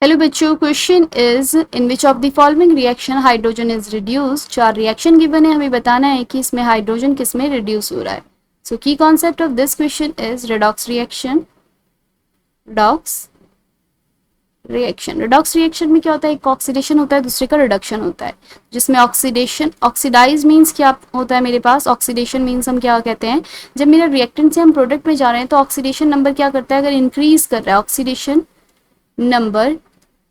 Hello बच्चों, question is in which of the following reaction hydrogen is reduce. 4 reaction given है, हमें बताना है कि इसमें हाइड्रोजन किस में रिड्यूस हो रहा है। सो की concept of this question is redox reaction. Redox reaction में क्या होता है, एक ऑक्सीडेशन होता है, दूसरे का रिडक्शन होता है। जिसमें ऑक्सीडेशन, ऑक्सीडाइज मीन्स क्या होता है मेरे पास, ऑक्सीडेशन मीन्स हम क्या कहते हैं, जब मेरा रिएक्टेंट से हम प्रोडक्ट में जा रहे हैं तो ऑक्सीडेशन नंबर क्या करता है, अगर इंक्रीज कर रहा है, ऑक्सीडेशन नंबर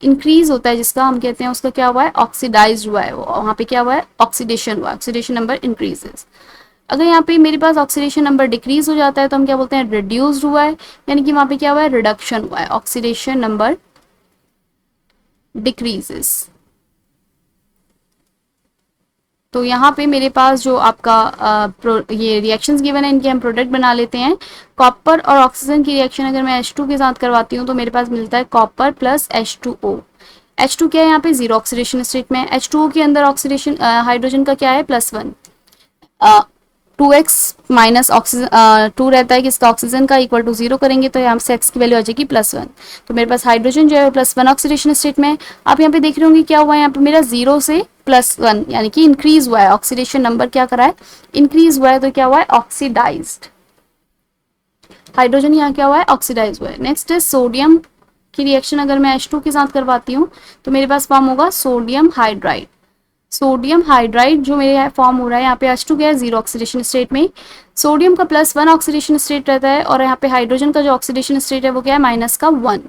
इंक्रीज होता है, जिसका हम कहते हैं उसका क्या हुआ है, ऑक्सीडाइज हुआ है, वहाँ पे क्या हुआ है, ऑक्सीडेशन हुआ है, ऑक्सीडेशन नंबर इंक्रीजेस। अगर यहाँ पे मेरे पास ऑक्सीडेशन नंबर डिक्रीज हो जाता है तो हम क्या बोलते हैं, रिड्यूस्ड हुआ है, यानी कि वहाँ पे क्या हुआ है, रिडक्शन हुआ है, ऑक्सीडेशन नंबर डिक्रीजेस। तो यहाँ पे मेरे पास जो आपका ये रिएक्शंस गिवन है, इनके हम प्रोडक्ट बना लेते हैं। कॉपर और ऑक्सीजन की रिएक्शन अगर मैं H2 के साथ करवाती हूँ तो मेरे पास मिलता है कॉपर प्लस H2O। H2 क्या है, यहाँ पे जीरो ऑक्सीडेशन स्टेट में है। H2O के अंदर ऑक्सीडेशन हाइड्रोजन का क्या है, +1। 2x माइनस ऑक्सीजन 2 रहता है कि इसका ऑक्सीजन का इक्वल टू 0 करेंगे तो यहाँ से x की वैल्यू आ जाएगी +1। तो मेरे पास हाइड्रोजन जो है +1 ऑक्सीडेशन स्टेट में। आप यहाँ पे देख रहे होंगे क्या हुआ है, यहाँ पे मेरा 0 से +1 यानी कि इंक्रीज हुआ है, ऑक्सीडेशन नंबर क्या करा है, इंक्रीज हुआ है। तो क्या हुआ है, ऑक्सीडाइज्ड। हाइड्रोजन यहाँ क्या हुआ है, ऑक्सीडाइज हुआ है। नेक्स्ट है सोडियम की रिएक्शन अगर मैं H2 के साथ करवाती हूँ तो मेरे पास फॉर्म होगा सोडियम हाइड्राइड। सोडियम हाइड्राइड जो मेरे फॉर्म हो रहा है, यहाँ पे H2 क्या है, जीरो ऑक्सीडेशन स्टेट में। सोडियम का +1 ऑक्सीडेशन स्टेट रहता है और यहाँ पे हाइड्रोजन का जो ऑक्सीडेशन स्टेट है वो क्या है, -1।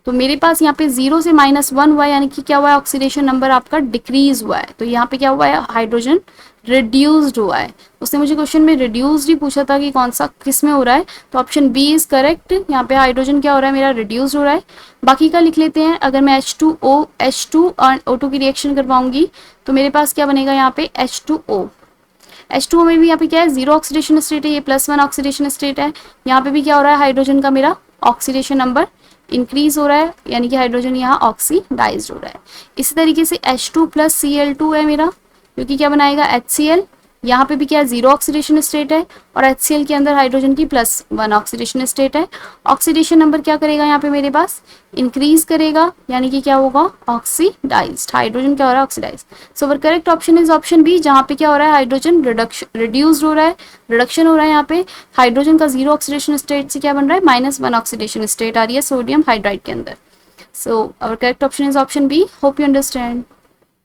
तो मेरे पास यहाँ पे 0 से -1 हुआ है, यानी कि क्या हुआ है, ऑक्सीडेशन नंबर आपका डिक्रीज हुआ है। तो यहाँ पे क्या हुआ है, हाइड्रोजन रिड्यूस्ड हुआ है। उसने मुझे क्वेश्चन में रिड्यूस्ड ही पूछा था कि कौन सा किस में हो रहा है, तो ऑप्शन बी इज करेक्ट। यहाँ पे हाइड्रोजन क्या हो रहा है, मेरा रिड्यूस्ड हो रहा है। बाकी का लिख लेते हैं। अगर मैं H2 और O2 की रिएक्शन करवाऊंगी तो मेरे पास क्या बनेगा, यहाँ पे H2O में भी यहाँ पे क्या है, जीरो ऑक्सीडेशन स्टेट है, ये +1 ऑक्सीडेशन स्टेट है। यहाँ पे भी क्या हो रहा है, हाइड्रोजन का मेरा ऑक्सीडेशन नंबर इंक्रीज हो रहा है, यानी कि हाइड्रोजन यहाँ ऑक्सीडाइज हो रहा है। इसी तरीके से H2 + Cl2 है मेरा, क्योंकि क्या बनाएगा, HCl। यहाँ पे भी क्या है, जीरो ऑक्सीडेशन स्टेट है और HCl के अंदर हाइड्रोजन की +1 ऑक्सीडेशन स्टेट है। ऑक्सीडेशन नंबर क्या करेगा, यहाँ पे मेरे पास इंक्रीज करेगा, यानी कि क्या होगा, ऑक्सीडाइज्ड। हाइड्रोजन क्या हो रहा है, oxidise. So our correct option is option B, जहाँ पे क्या हो रहा है, हाइड्रोजन रिड्यूस्ड हो रहा है, रिडक्शन हो रहा है। यहाँ पे हाइड्रोजन का जीरो ऑक्सीडेशन स्टेट से क्या बन रहा है, -1 ऑक्सीडेशन स्टेट आ रही है सोडियम हाइड्राइड के अंदर। So our correct option is option B. Hope you understand.